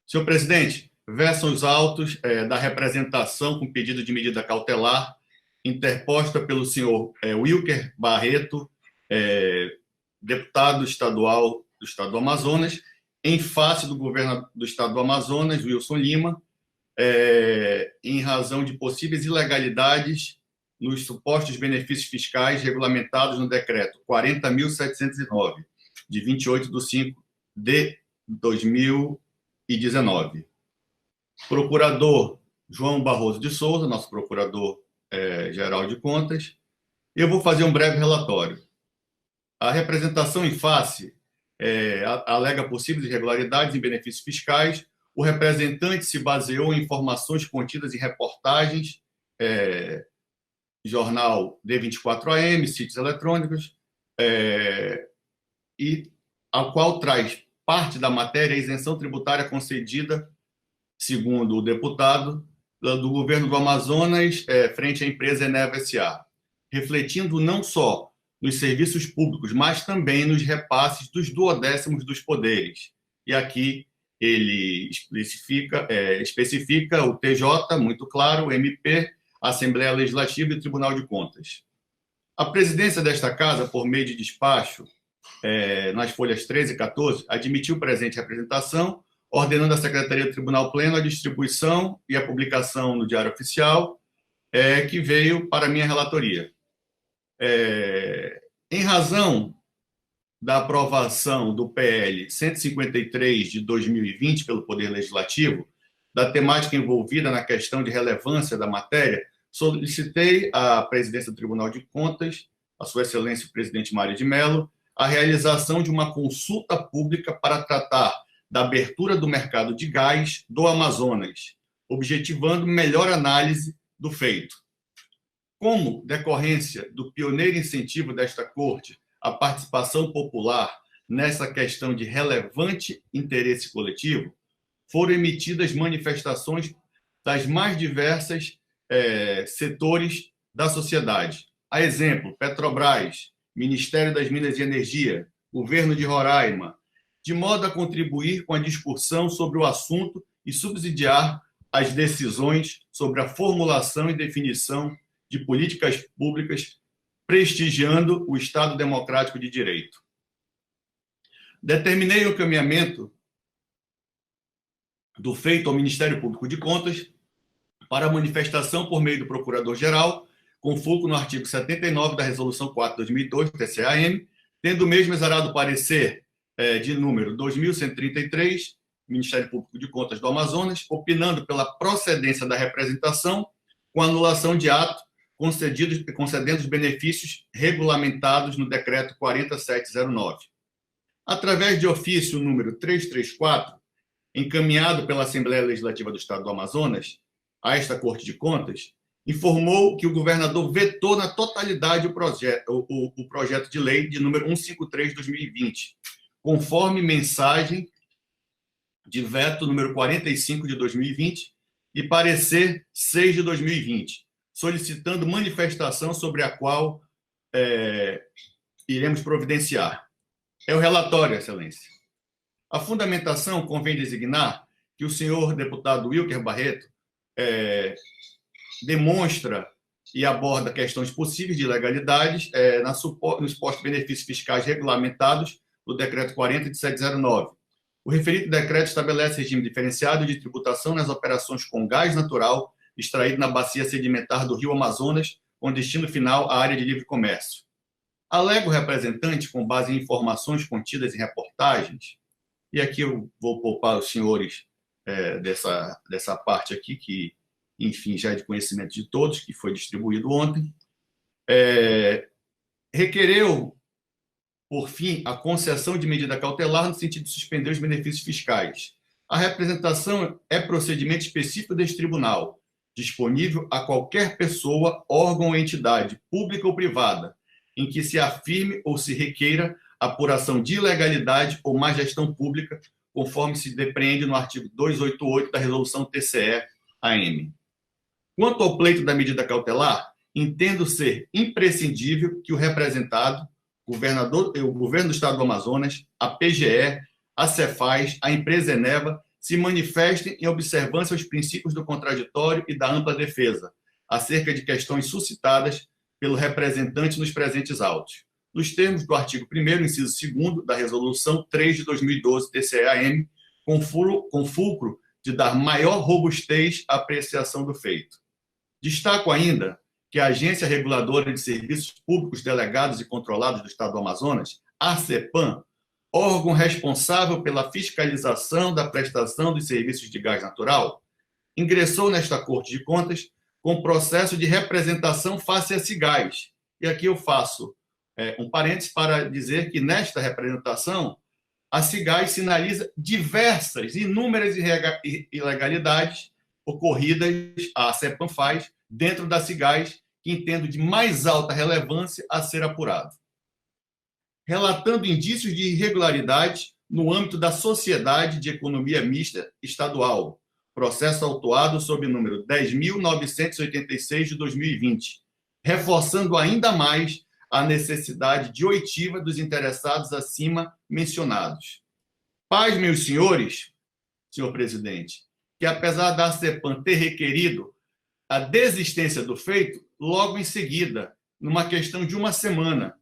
Senhor presidente, versam os autos da representação com pedido de medida cautelar interposta pelo senhor Wilker Barreto, deputado estadual do Estado do Amazonas, em face do governo do Estado do Amazonas, Wilson Lima, em razão de possíveis ilegalidades nos supostos benefícios fiscais regulamentados no decreto 40.709, de 28/5 de 2019. Procurador João Barroso de Souza, nosso procurador-geral de contas, eu vou fazer um breve relatório. A representação em face alega possíveis irregularidades em benefícios fiscais. O representante se baseou em informações contidas em reportagens, jornal D24AM, sítios eletrônicos, e ao qual traz parte da matéria a isenção tributária concedida, segundo o deputado, do governo do Amazonas frente à empresa Eneva S.A., refletindo não só nos serviços públicos, mas também nos repasses dos duodécimos dos poderes. E aqui ele especifica o TJ, muito claro, o MP, a Assembleia Legislativa e o Tribunal de Contas. A presidência desta casa, por meio de despacho, nas folhas 13 e 14, admitiu presente representação, ordenando à Secretaria do Tribunal Pleno a distribuição e a publicação no Diário Oficial, que veio para a minha relatoria. Em razão da aprovação do PL 153 de 2020 pelo Poder Legislativo, da temática envolvida na questão de relevância da matéria, solicitei à presidência do Tribunal de Contas, a Sua Excelência o presidente Mário de Mello, a realização de uma consulta pública para tratar da abertura do mercado de gás do Amazonas, objetivando melhor análise do feito. Como decorrência do pioneiro incentivo desta Corte à participação popular nessa questão de relevante interesse coletivo, foram emitidas manifestações das mais diversas setores da sociedade. A exemplo, Petrobras, Ministério das Minas e Energia, Governo de Roraima, de modo a contribuir com a discussão sobre o assunto e subsidiar as decisões sobre a formulação e definição de políticas públicas, prestigiando o Estado Democrático de Direito. Determinei o encaminhamento do feito ao Ministério Público de Contas para a manifestação por meio do Procurador-Geral, com foco no artigo 79 da Resolução 4/2002, TCA-M, tendo o mesmo exarado parecer de número 2133, Ministério Público de Contas do Amazonas, opinando pela procedência da representação com anulação de ato concedendo os benefícios regulamentados no Decreto 4709. Através de ofício número 334, encaminhado pela Assembleia Legislativa do Estado do Amazonas a esta Corte de Contas, informou que o governador vetou na totalidade o projeto de lei de número 153 de 2020, conforme mensagem de veto número 45 de 2020 e parecer 6 de 2020, solicitando manifestação sobre a qual iremos providenciar. É o relatório, Excelência. A fundamentação convém designar que o senhor deputado Wilker Barreto demonstra e aborda questões possíveis de ilegalidades nos supostos benefícios fiscais regulamentados no Decreto 40 de 709. O referido decreto estabelece regime diferenciado de tributação nas operações com gás natural extraído na bacia sedimentar do Rio Amazonas, com destino final à área de livre comércio. Alega o representante, com base em informações contidas em reportagens, e aqui eu vou poupar os senhores dessa parte aqui, que, enfim, já é de conhecimento de todos, que foi distribuído ontem, requereu, por fim, a concessão de medida cautelar no sentido de suspender os benefícios fiscais. A representação é procedimento específico deste tribunal, disponível a qualquer pessoa, órgão ou entidade, pública ou privada, em que se afirme ou se requeira apuração de ilegalidade ou má gestão pública, conforme se depreende no artigo 288 da Resolução TCE-AM. Quanto ao pleito da medida cautelar, entendo ser imprescindível que o representado, o Governo do Estado do Amazonas, a PGE, a Cefaz, a empresa Eneva, se manifestem em observância aos princípios do contraditório e da ampla defesa, acerca de questões suscitadas pelo representante nos presentes autos, nos termos do artigo 1º, inciso 2º, da Resolução 3 de 2012, TCE-AM, com fulcro de dar maior robustez à apreciação do feito. Destaco ainda que a Agência Reguladora de Serviços Públicos Delegados e Controlados do Estado do Amazonas, a ACEPAM, órgão responsável pela fiscalização da prestação dos serviços de gás natural, ingressou nesta Corte de Contas com processo de representação face a Cigás. E aqui eu faço um parênteses para dizer que nesta representação a Cigás sinaliza diversas, inúmeras ilegalidades ocorridas, a ACEPAM faz, dentro da Cigás, que entendo de mais alta relevância a ser apurado. Relatando indícios de irregularidade no âmbito da Sociedade de Economia Mista Estadual, processo autuado sob o número 10.986 de 2020, reforçando ainda mais a necessidade de oitiva dos interessados acima mencionados. Paz, meus senhores, senhor presidente, que apesar da ACEPAM ter requerido a desistência do feito, logo em seguida, numa questão de uma semana,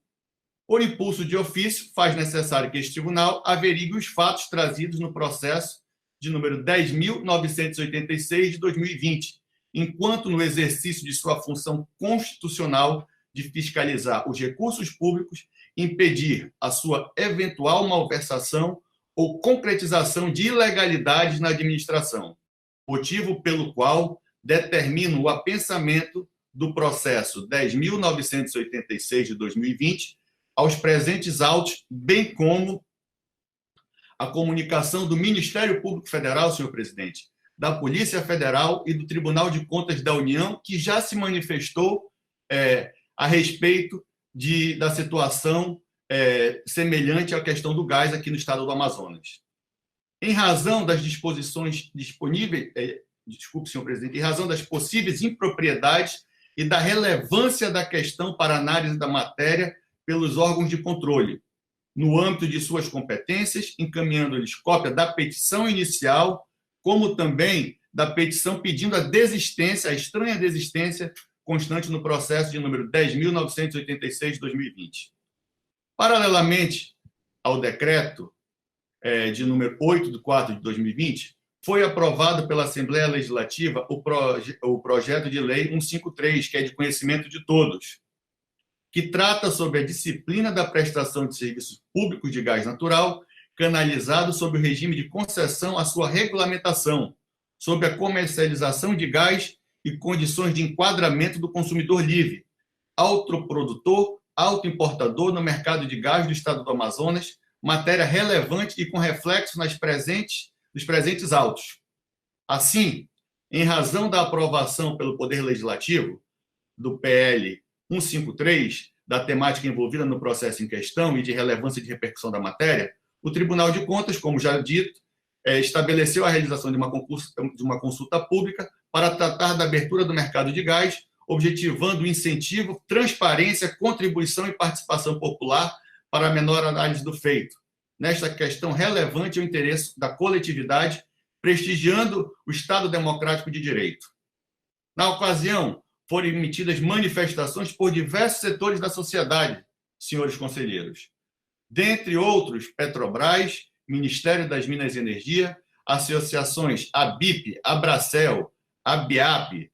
por impulso de ofício, faz necessário que este tribunal averigue os fatos trazidos no processo de número 10.986 de 2020, enquanto no exercício de sua função constitucional de fiscalizar os recursos públicos, impedir a sua eventual malversação ou concretização de ilegalidades na administração, motivo pelo qual determino o apensamento do processo 10.986 de 2020 aos presentes autos, bem como a comunicação do Ministério Público Federal, senhor presidente, da Polícia Federal e do Tribunal de Contas da União, que já se manifestou a respeito da situação semelhante à questão do gás aqui no estado do Amazonas. Em razão das disposições disponíveis, desculpe, senhor presidente, em razão das possíveis impropriedades e da relevância da questão para análise da matéria pelos órgãos de controle, no âmbito de suas competências, encaminhando-lhes cópia da petição inicial, como também da petição pedindo a desistência, a estranha desistência constante no processo de número 10.986 de 2020. Paralelamente ao decreto de número 8 de 4 de 2020, foi aprovado pela Assembleia Legislativa o projeto de lei 153, que é de conhecimento de todos, que trata sobre a disciplina da prestação de serviços públicos de gás natural, canalizado sob o regime de concessão à sua regulamentação, sobre a comercialização de gás e condições de enquadramento do consumidor livre, autoprodutor, autoimportador no mercado de gás do estado do Amazonas, matéria relevante e com reflexo nos presentes autos. Assim, em razão da aprovação pelo Poder Legislativo do PL 153, da temática envolvida no processo em questão e de relevância de repercussão da matéria, o Tribunal de Contas, como já dito, estabeleceu a realização de uma consulta pública para tratar da abertura do mercado de gás, objetivando o incentivo, transparência, contribuição e participação popular para a menor análise do feito. Nesta questão relevante ao interesse da coletividade, prestigiando o Estado Democrático de Direito. Na ocasião, foram emitidas manifestações por diversos setores da sociedade, senhores conselheiros. Dentre outros, Petrobras, Ministério das Minas e Energia, associações ABIP, Abracel, ABIAP,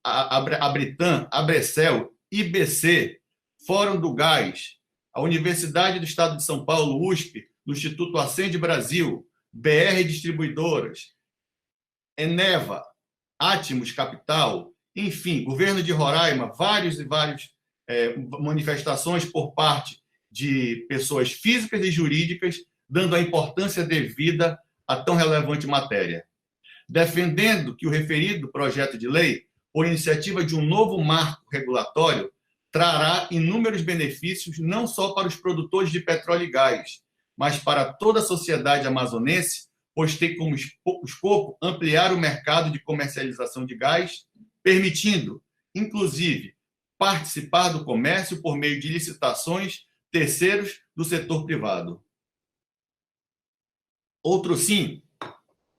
Abritan, Abrecel, IBC, Fórum do Gás, a Universidade do Estado de São Paulo, USP, do Instituto Acende Brasil, BR Distribuidoras, Eneva, Atmos Capital, enfim, governo de Roraima, várias manifestações por parte de pessoas físicas e jurídicas, dando a importância devida a tão relevante matéria. Defendendo que o referido projeto de lei, por iniciativa de um novo marco regulatório, trará inúmeros benefícios não só para os produtores de petróleo e gás, mas para toda a sociedade amazonense, pois tem como escopo ampliar o mercado de comercialização de gás, permitindo, inclusive, participar do comércio por meio de licitações terceiros do setor privado. Outro sim,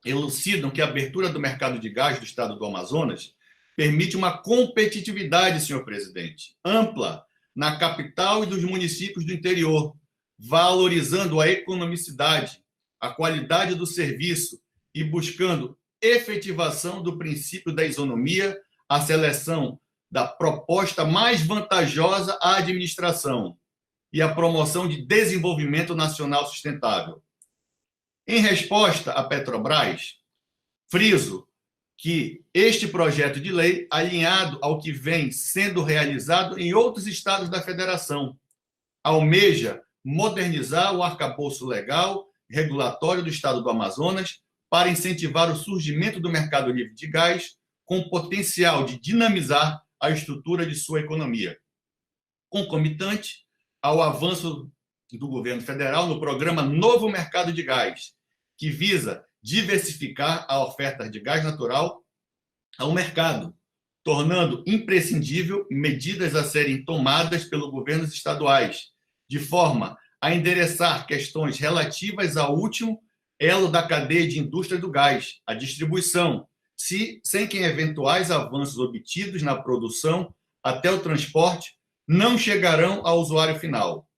elucidam que a abertura do mercado de gás do estado do Amazonas permite uma competitividade, senhor presidente, ampla na capital e dos municípios do interior, valorizando a economicidade, a qualidade do serviço e buscando efetivação do princípio da isonomia, a seleção da proposta mais vantajosa à administração e a promoção de desenvolvimento nacional sustentável. Em resposta à Petrobras, friso que este projeto de lei, alinhado ao que vem sendo realizado em outros estados da federação, almeja modernizar o arcabouço legal regulatório do estado do Amazonas para incentivar o surgimento do mercado livre de gás com potencial de dinamizar a estrutura de sua economia. Concomitante ao avanço do governo federal no programa Novo Mercado de Gás, que visa diversificar a oferta de gás natural ao mercado, tornando imprescindível medidas a serem tomadas pelos governos estaduais, de forma a endereçar questões relativas ao último elo da cadeia de indústria do gás, a distribuição, sem que eventuais avanços obtidos na produção até o transporte não chegarão ao usuário final.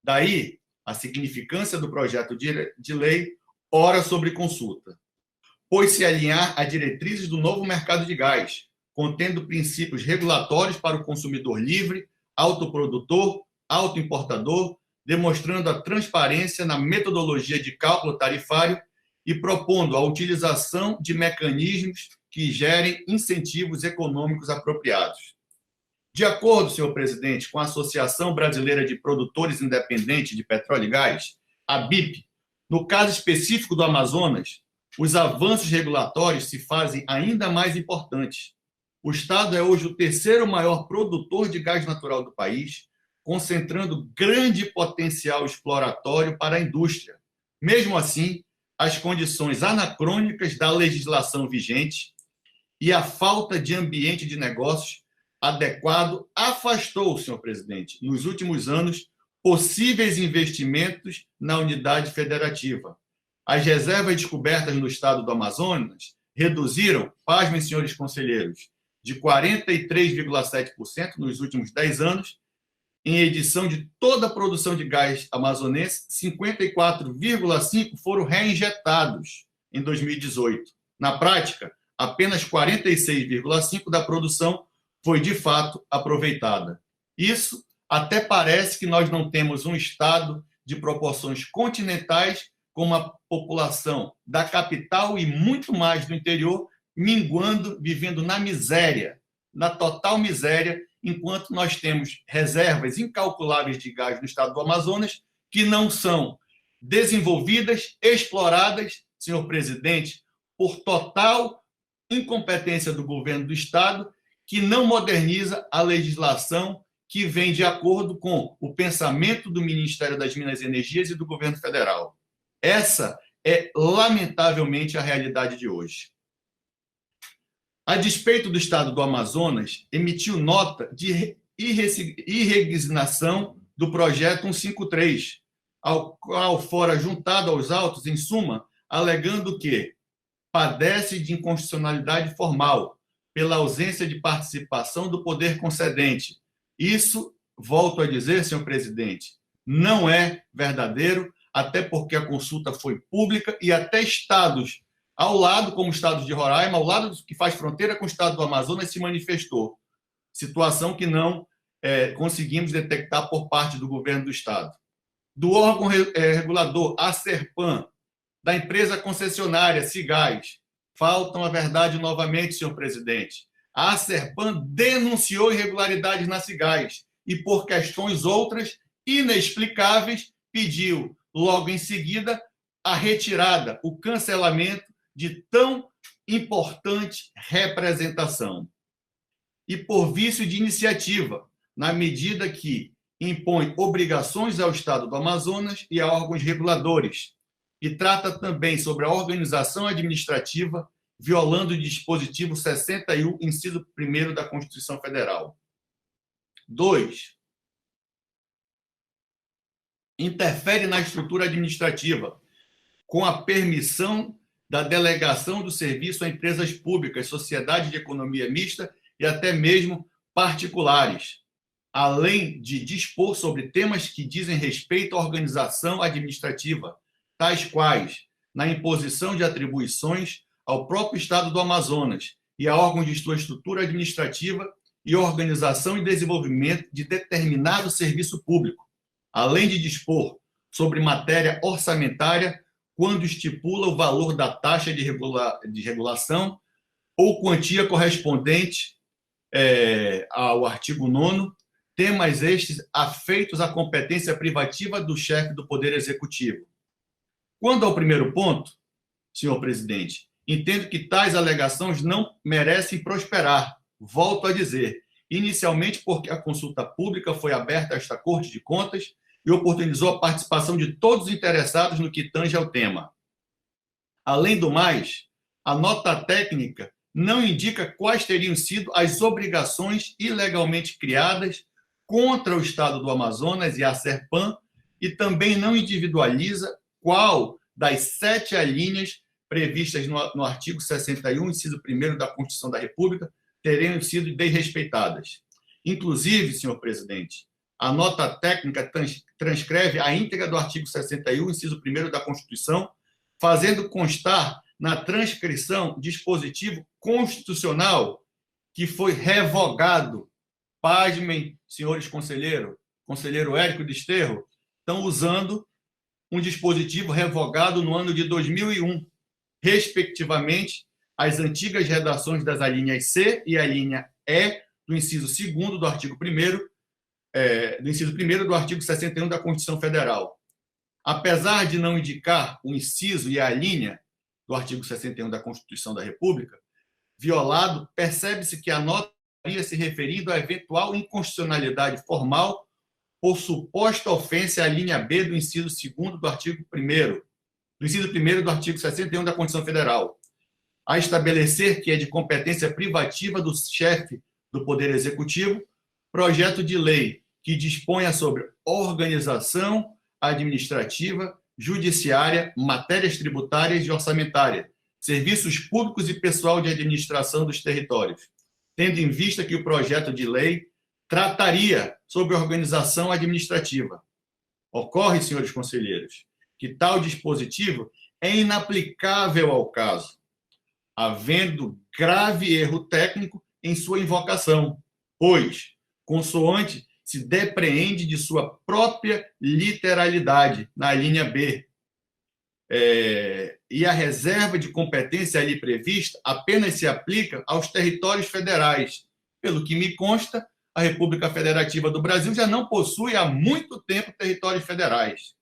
Daí a significância do projeto de lei, ora sobre consulta, pois se alinhar a diretrizes do novo mercado de gás, contendo princípios regulatórios para o consumidor livre, autoprodutor, autoimportador, demonstrando a transparência na metodologia de cálculo tarifário e propondo a utilização de mecanismos que gerem incentivos econômicos apropriados. De acordo, senhor presidente, com a Associação Brasileira de Produtores Independentes de Petróleo e Gás, a BIP, no caso específico do Amazonas, os avanços regulatórios se fazem ainda mais importantes. O Estado é hoje o terceiro maior produtor de gás natural do país, concentrando grande potencial exploratório para a indústria. Mesmo assim, as condições anacrônicas da legislação vigente e a falta de ambiente de negócios adequado afastou, senhor presidente, nos últimos anos, possíveis investimentos na unidade federativa. As reservas descobertas no estado do Amazonas reduziram, pasmem, senhores conselheiros, de 43,7% nos últimos 10 anos. Em edição de toda a produção de gás amazonense, 54,5% foram reinjetados em 2018. Na prática, apenas 46,5% da produção foi, de fato, aproveitada. Isso até parece que nós não temos um estado de proporções continentais com uma população da capital e muito mais do interior minguando, vivendo na miséria, na total miséria, enquanto nós temos reservas incalculáveis de gás no estado do Amazonas que não são desenvolvidas, exploradas, senhor presidente, por total incompetência do governo do estado, que não moderniza a legislação que vem de acordo com o pensamento do Ministério das Minas e Energias e do governo federal. Essa é, lamentavelmente, a realidade de hoje. A despeito do estado do Amazonas, emitiu nota de irresignação do projeto 153, ao qual fora juntado aos autos, em suma, alegando que padece de inconstitucionalidade formal pela ausência de participação do poder concedente. Isso, volto a dizer, senhor presidente, não é verdadeiro, até porque a consulta foi pública e até estados ao lado, como o estado de Roraima, ao lado que faz fronteira com o estado do Amazonas, se manifestou. Situação que não conseguimos detectar por parte do governo do estado. Do órgão regulador, a Serpan, da empresa concessionária, Cigás, faltam a verdade novamente, senhor presidente. A Serpan denunciou irregularidades na Cigás e, por questões outras inexplicáveis, pediu, logo em seguida, a retirada, o cancelamento de tão importante representação. E por vício de iniciativa, na medida que impõe obrigações ao Estado do Amazonas e a órgãos reguladores, e trata também sobre a organização administrativa, violando o dispositivo 61, inciso 1º da Constituição Federal. 2. Interfere na estrutura administrativa, com a permissão da delegação do serviço a empresas públicas, sociedade de economia mista e até mesmo particulares, além de dispor sobre temas que dizem respeito à organização administrativa, tais quais na imposição de atribuições ao próprio Estado do Amazonas e a órgãos de sua estrutura administrativa e organização e desenvolvimento de determinado serviço público, além de dispor sobre matéria orçamentária quando estipula o valor da taxa de regulação ou quantia correspondente ao artigo 9º, temas estes afeitos à competência privativa do chefe do Poder Executivo. Quanto ao primeiro ponto, senhor presidente, entendo que tais alegações não merecem prosperar. Volto a dizer, inicialmente porque a consulta pública foi aberta a esta Corte de Contas e oportunizou a participação de todos os interessados no que tange ao tema. Além do mais, a nota técnica não indica quais teriam sido as obrigações ilegalmente criadas contra o Estado do Amazonas e a Serpan e também não individualiza qual das 7 alíneas previstas no artigo 61, inciso 1º da Constituição da República, teriam sido desrespeitadas. Inclusive, senhor presidente, a nota técnica transcreve a íntegra do artigo 61, inciso 1º da Constituição, fazendo constar na transcrição dispositivo constitucional que foi revogado. Pasmem, senhores conselheiro Érico Desterro, estão usando um dispositivo revogado no ano de 2001, respectivamente, as antigas redações das alíneas C e a linha E do inciso 2º do artigo 1º, do inciso 1º do artigo 61 da Constituição Federal. Apesar de não indicar o inciso e a linha do artigo 61 da Constituição da República, violado, percebe-se que a nota estaria se referindo à eventual inconstitucionalidade formal por suposta ofensa à linha B do inciso 2º do artigo 1º, do inciso 1º do artigo 61 da Constituição Federal, a estabelecer que é de competência privativa do chefe do Poder Executivo projeto de lei que disponha sobre organização administrativa, judiciária, matérias tributárias e orçamentárias, serviços públicos e pessoal de administração dos territórios, tendo em vista que o projeto de lei trataria sobre organização administrativa. Ocorre, senhores conselheiros, que tal dispositivo é inaplicável ao caso, havendo grave erro técnico em sua invocação, pois, consoante se depreende de sua própria literalidade, na linha B, e a reserva de competência ali prevista apenas se aplica aos territórios federais. Pelo que me consta, a República Federativa do Brasil já não possui há muito tempo territórios federais,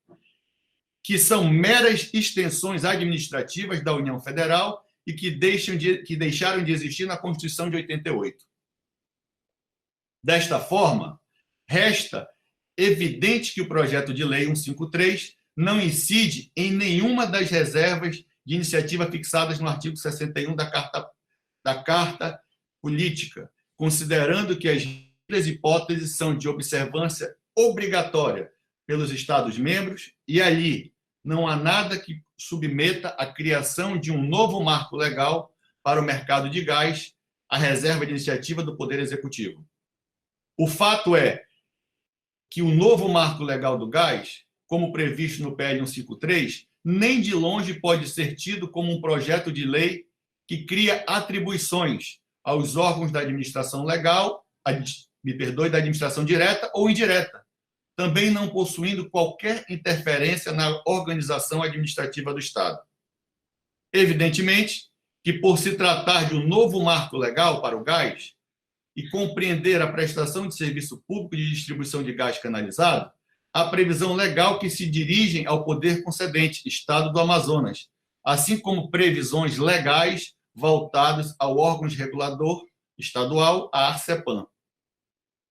que são meras extensões administrativas da União Federal e que deixaram de existir na Constituição de 88. Desta forma, resta evidente que o projeto de lei 153 não incide em nenhuma das reservas de iniciativa fixadas no artigo 61 da Carta Política, considerando que as hipóteses são de observância obrigatória pelos Estados-membros e ali não há nada que submeta a criação de um novo marco legal para o mercado de gás, a reserva de iniciativa do Poder Executivo. O fato é que o novo marco legal do gás, como previsto no PL 153, nem de longe pode ser tido como um projeto de lei que cria atribuições aos órgãos da administração legal, da administração direta ou indireta, também não possuindo qualquer interferência na organização administrativa do Estado. Evidentemente que, por se tratar de um novo marco legal para o gás e compreender a prestação de serviço público de distribuição de gás canalizado, a previsão legal que se dirigem ao poder concedente, Estado do Amazonas, assim como previsões legais voltadas ao órgão regulador estadual, a ARCEPAN.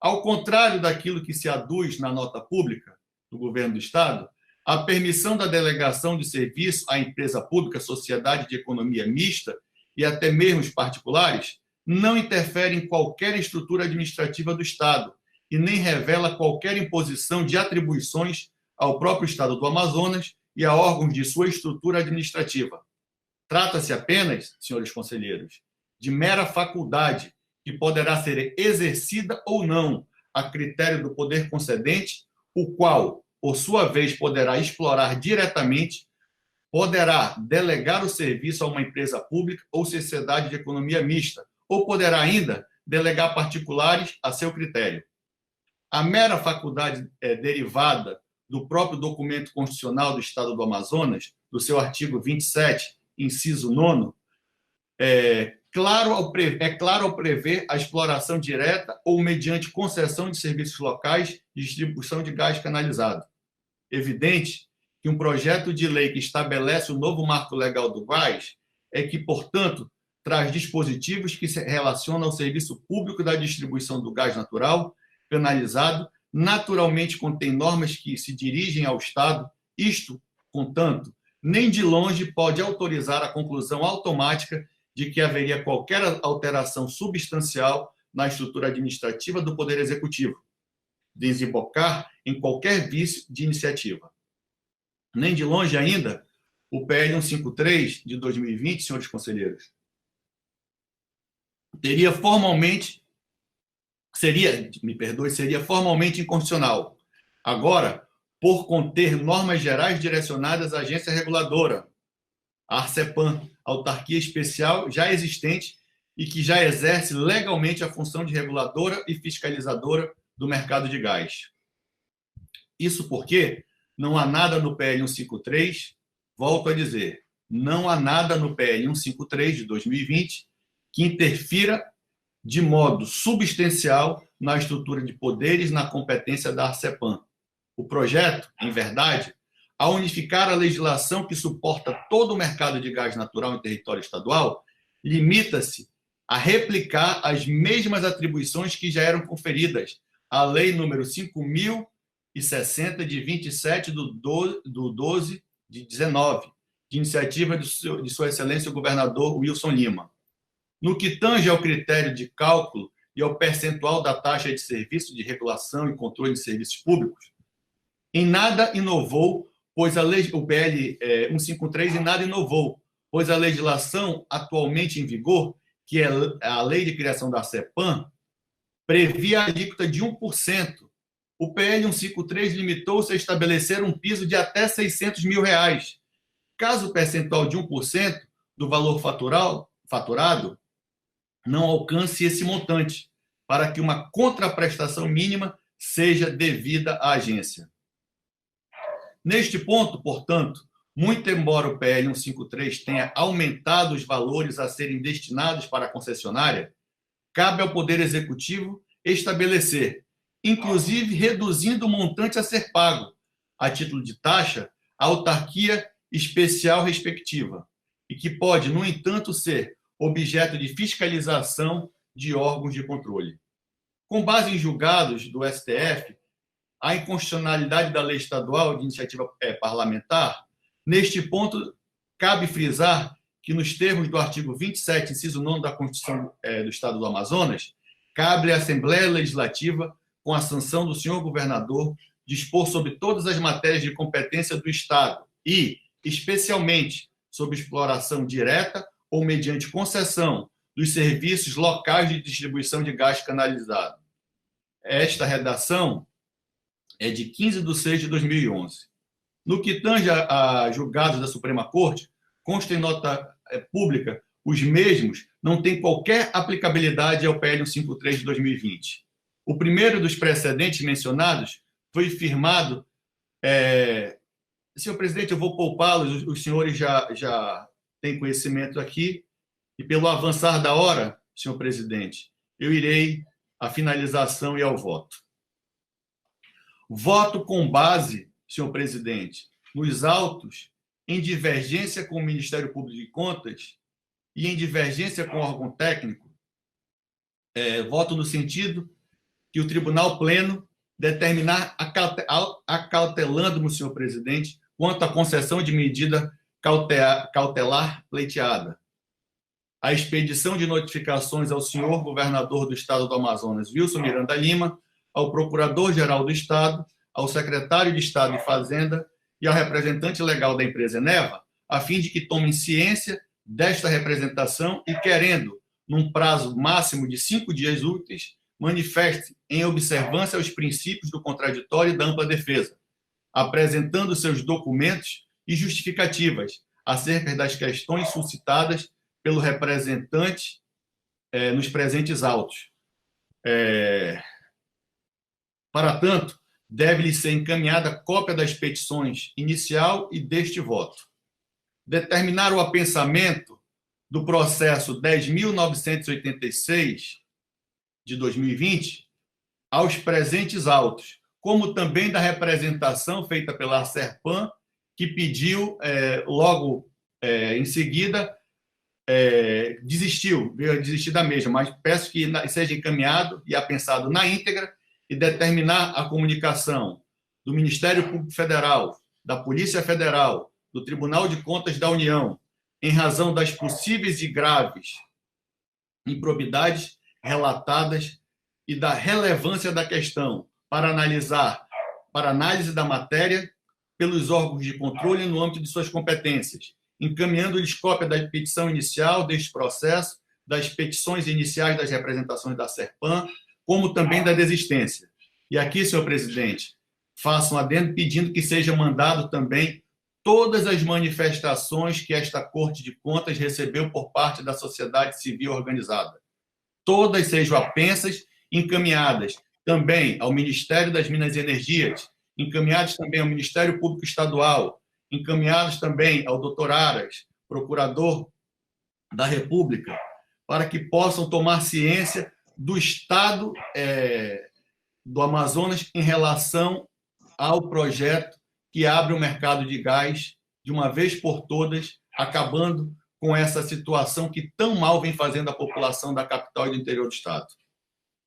Ao contrário daquilo que se aduz na nota pública do governo do Estado, a permissão da delegação de serviço à empresa pública, sociedade de economia mista e até mesmo os particulares não interfere em qualquer estrutura administrativa do Estado e nem revela qualquer imposição de atribuições ao próprio Estado do Amazonas e a órgãos de sua estrutura administrativa. Trata-se apenas, senhores conselheiros, de mera faculdade que poderá ser exercida ou não a critério do poder concedente, o qual, por sua vez, poderá explorar diretamente, poderá delegar o serviço a uma empresa pública ou sociedade de economia mista, ou poderá ainda delegar particulares a seu critério. A mera faculdade derivada do próprio documento constitucional do Estado do Amazonas, do seu artigo 27, inciso 9, é claro ao prever a exploração direta ou mediante concessão de serviços locais de distribuição de gás canalizado. Evidente que um projeto de lei que estabelece o novo marco legal do gás é que, portanto, traz dispositivos que se relacionam ao serviço público da distribuição do gás natural canalizado, naturalmente contém normas que se dirigem ao Estado, isto, contanto, nem de longe pode autorizar a conclusão automática de que haveria qualquer alteração substancial na estrutura administrativa do Poder Executivo, desembocar em qualquer vício de iniciativa. Nem de longe ainda, o PL 153 de 2020, senhores conselheiros, seria formalmente inconstitucional. Agora, por conter normas gerais direcionadas à agência reguladora, a ARCEPAM, autarquia especial já existente e que já exerce legalmente a função de reguladora e fiscalizadora do mercado de gás. Isso porque não há nada no PL 153, volto a dizer, não há nada no PL 153 de 2020 que interfira de modo substancial na estrutura de poderes na competência da ARCEPAM. O projeto, em verdade, ao unificar a legislação que suporta todo o mercado de gás natural em território estadual, limita-se a replicar as mesmas atribuições que já eram conferidas à Lei nº 5.060, de 27 de 12 de 19, de iniciativa de Sua Excelência o Governador Wilson Lima. No que tange ao critério de cálculo e ao percentual da taxa de serviço de regulação e controle de serviços públicos, em nada inovou, pois o PL 153 em nada inovou, pois a legislação atualmente em vigor, que é a lei de criação da ARCEPAM, previa a alíquota de 1%. O PL 153 limitou-se a estabelecer um piso de até R$600 mil. Caso o percentual de 1% do valor faturado não alcance esse montante, para que uma contraprestação mínima seja devida à agência. Neste ponto, portanto, muito embora o PL 153 tenha aumentado os valores a serem destinados para a concessionária, cabe ao Poder Executivo estabelecer, inclusive reduzindo o montante a ser pago, a título de taxa, a autarquia especial respectiva, e que pode, no entanto, ser objeto de fiscalização de órgãos de controle. Com base em julgados do STF, a inconstitucionalidade da lei estadual de iniciativa parlamentar, neste ponto, cabe frisar que, nos termos do artigo 27, inciso 9 da Constituição do Estado do Amazonas, cabe à Assembleia Legislativa, com a sanção do senhor governador, dispor sobre todas as matérias de competência do Estado e, especialmente, sobre exploração direta ou mediante concessão dos serviços locais de distribuição de gás canalizado. Esta redação é de 15 de 6 de 2011. No que tange a julgados da Suprema Corte, consta em nota pública, os mesmos não têm qualquer aplicabilidade ao PL 153 de 2020. O primeiro dos precedentes mencionados foi firmado... Senhor presidente, eu vou poupá-los, os senhores já têm conhecimento aqui, e pelo avançar da hora, senhor presidente, eu irei à finalização e ao voto. Voto com base, senhor presidente, nos autos em divergência com o Ministério Público de Contas e em divergência com o órgão técnico, voto no sentido que o Tribunal Pleno determinar, acautelando-me, senhor presidente, quanto à concessão de medida cautelar pleiteada, a expedição de notificações ao senhor governador do Estado do Amazonas, Wilson Miranda Lima, ao Procurador-Geral do Estado, ao Secretário de Estado de Fazenda e ao representante legal da empresa Eneva, a fim de que tomem ciência desta representação e querendo, num prazo máximo de 5 dias úteis, manifeste em observância aos princípios do contraditório e da ampla defesa, apresentando seus documentos e justificativas acerca das questões suscitadas pelo representante nos presentes autos. Para tanto, deve-lhe ser encaminhada cópia das petições inicial e deste voto. Determinar o apensamento do processo 10.986 de 2020 aos presentes autos, como também da representação feita pela Serpan, que pediu, logo em seguida, veio desistir da mesma, mas peço que seja encaminhado e apensado na íntegra e determinar a comunicação do Ministério Público Federal, da Polícia Federal, do Tribunal de Contas da União, em razão das possíveis e graves improbidades relatadas e da relevância da questão para análise da matéria pelos órgãos de controle no âmbito de suas competências, encaminhando-lhes cópia da petição inicial deste processo, das petições iniciais das representações da Serpan, como também da desistência. E aqui, senhor presidente, faço um adendo pedindo que seja mandado também todas as manifestações que esta Corte de Contas recebeu por parte da sociedade civil organizada. Todas sejam apensas, encaminhadas também ao Ministério das Minas e Energias, encaminhadas também ao Ministério Público Estadual, encaminhados também ao doutor Aras, procurador da República, para que possam tomar ciência do estado do Amazonas em relação ao projeto que abre o mercado de gás de uma vez por todas, acabando com essa situação que tão mal vem fazendo a população da capital e do interior do estado.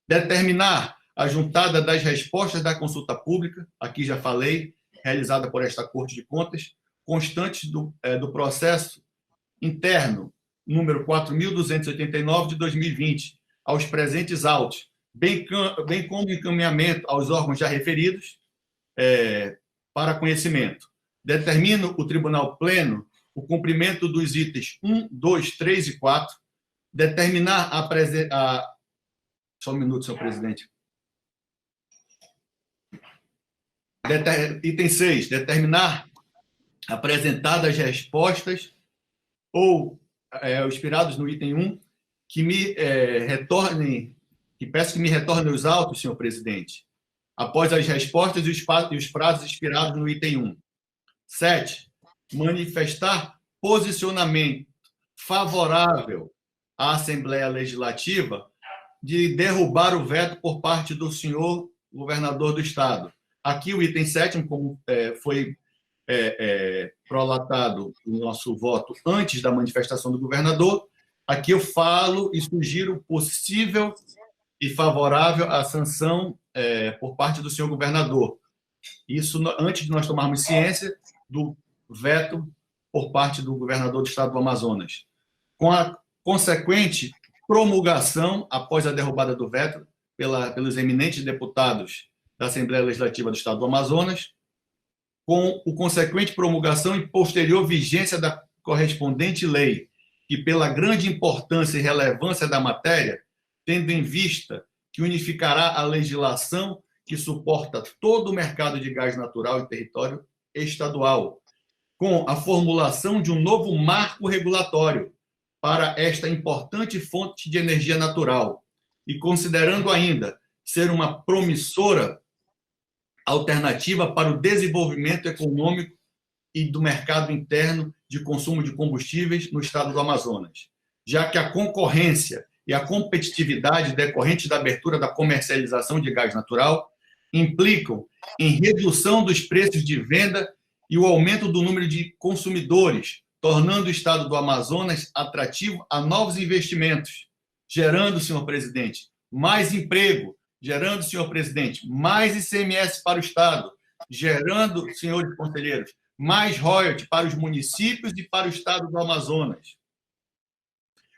Determinar a juntada das respostas da consulta pública, aqui já falei, realizada por esta Corte de Contas, constantes do processo interno número 4.289 de 2020, aos presentes autos, bem como encaminhamento aos órgãos já referidos para conhecimento. Determino o Tribunal Pleno o cumprimento dos itens 1, 2, 3 e 4, determinar Só um minuto, senhor presidente. Item 6, determinar apresentadas respostas ou inspirados no item 1, que me retornem, que peço que me retornem os autos, senhor presidente, após as respostas e os prazos inspirados no item 1. 7, manifestar posicionamento favorável à Assembleia Legislativa de derrubar o veto por parte do senhor governador do Estado. Aqui o item 7º, como foi prolatado o nosso voto antes da manifestação do governador, aqui eu falo e sugiro possível e favorável à sanção por parte do senhor governador. Isso antes de nós tomarmos ciência do veto por parte do governador do Estado do Amazonas. Com a consequente promulgação, após a derrubada do veto, pelos eminentes deputados da Assembleia Legislativa do Estado do Amazonas, com a consequente promulgação e posterior vigência da correspondente lei, que, pela grande importância e relevância da matéria, tendo em vista que unificará a legislação que suporta todo o mercado de gás natural em território estadual, com a formulação de um novo marco regulatório para esta importante fonte de energia natural, e considerando ainda ser uma promissora alternativa para o desenvolvimento econômico e do mercado interno de consumo de combustíveis no estado do Amazonas, já que a concorrência e a competitividade decorrentes da abertura da comercialização de gás natural implicam em redução dos preços de venda e o aumento do número de consumidores, tornando o estado do Amazonas atrativo a novos investimentos, gerando, senhor presidente, mais emprego, gerando, senhor presidente, mais ICMS para o estado, gerando, senhores conselheiros, mais royalties para os municípios e para o estado do Amazonas,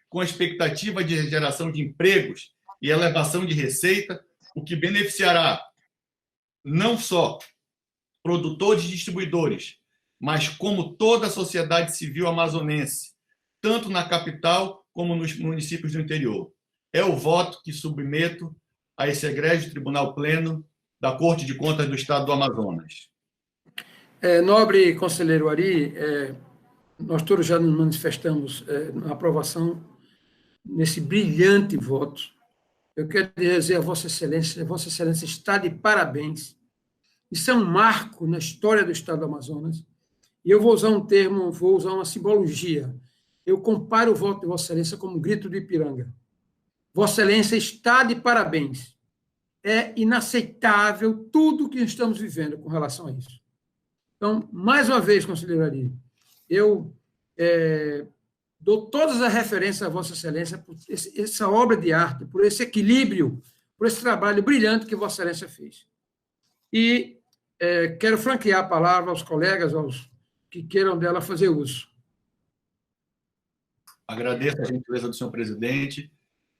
com a expectativa de geração de empregos e elevação de receita, o que beneficiará não só produtores e distribuidores, mas como toda a sociedade civil amazonense, tanto na capital como nos municípios do interior. É o voto que submeto a esse egrégio Tribunal Pleno da Corte de Contas do Estado do Amazonas. Nobre conselheiro Ari, nós todos já nos manifestamos na aprovação nesse brilhante voto. Eu quero dizer a Vossa Excelência está de parabéns. Isso é um marco na história do Estado do Amazonas. E eu vou usar um termo, vou usar uma simbologia. Eu comparo o voto de Vossa Excelência como um grito do Ipiranga. Vossa Excelência está de parabéns. É inaceitável tudo que estamos vivendo com relação a isso. Então, mais uma vez, conselheiro Ari, eu dou todas as referências a Vossa Excelência por essa obra de arte, por esse equilíbrio, por esse trabalho brilhante que Vossa Excelência fez. E quero franquear a palavra aos colegas, aos que queiram dela fazer uso. Agradeço a gentileza do senhor presidente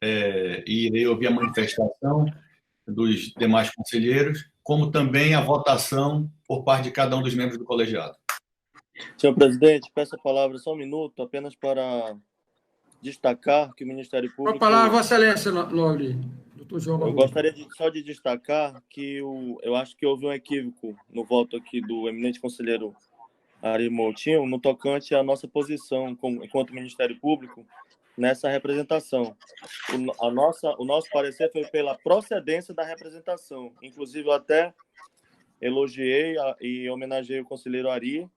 e irei ouvir a manifestação dos demais conselheiros, como também a votação por parte de cada um dos membros do colegiado. Senhor presidente, peço a palavra só um minuto, apenas para destacar que o Ministério Público... Com a palavra, Vossa Excelência, nobre doutor João Barroso. Eu gostaria só de destacar que eu acho que houve um equívoco no voto aqui do eminente conselheiro Ari Moutinho, no tocante à nossa posição enquanto Ministério Público nessa representação. O nosso parecer foi pela procedência da representação. Inclusive, eu até elogiei e homenageei o conselheiro Ari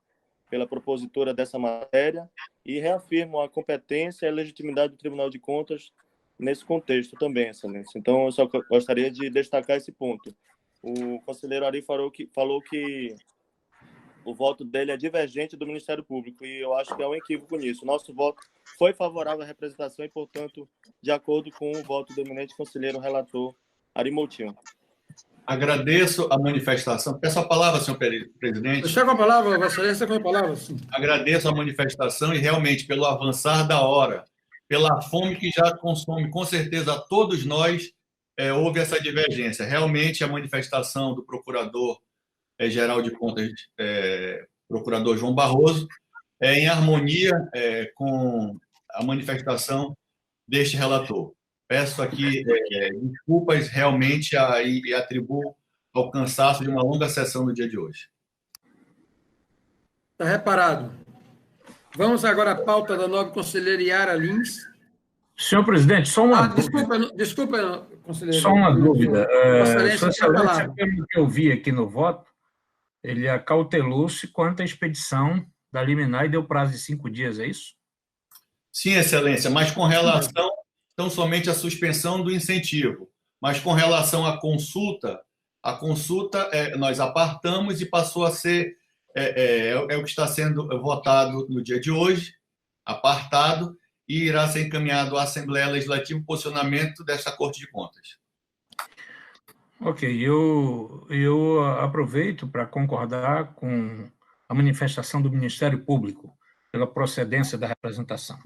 pela propositura dessa matéria e reafirmo a competência e a legitimidade do Tribunal de Contas nesse contexto também, Excelência. Então, eu só gostaria de destacar esse ponto. O conselheiro Ari falou que o voto dele é divergente do Ministério Público, e eu acho que é um equívoco nisso. Nosso voto foi favorável à representação e, portanto, de acordo com o voto do eminente conselheiro relator Ari Moutinho. Agradeço a manifestação. Peço a palavra, senhor presidente. Está com a palavra, Vossa Excelência, com a palavra, sim. Agradeço a manifestação e, realmente, pelo avançar da hora, pela fome que já consome, com certeza, a todos nós, houve essa divergência. Realmente, a manifestação do Procurador-Geral de Contas, Procurador João Barroso, é em harmonia com a manifestação deste relator. Peço aqui desculpas realmente e atribuo ao cansaço de uma longa sessão no dia de hoje. Está reparado. Vamos agora à pauta da nobre conselheira Yara Lins. Senhor presidente, só uma dúvida. Desculpa, conselheiro. Só uma dúvida. Sua Excelência, pelo que eu vi aqui no voto, ele acautelou-se quanto à expedição da liminar e deu prazo de 5 dias, é isso? Sim, Excelência, mas com relação, tão somente à suspensão do incentivo, mas com relação à consulta, nós apartamos e passou a ser, o que está sendo votado no dia de hoje, apartado, e irá ser encaminhado à Assembleia Legislativa o posicionamento desta Corte de Contas. Ok, eu aproveito para concordar com a manifestação do Ministério Público pela procedência da representação.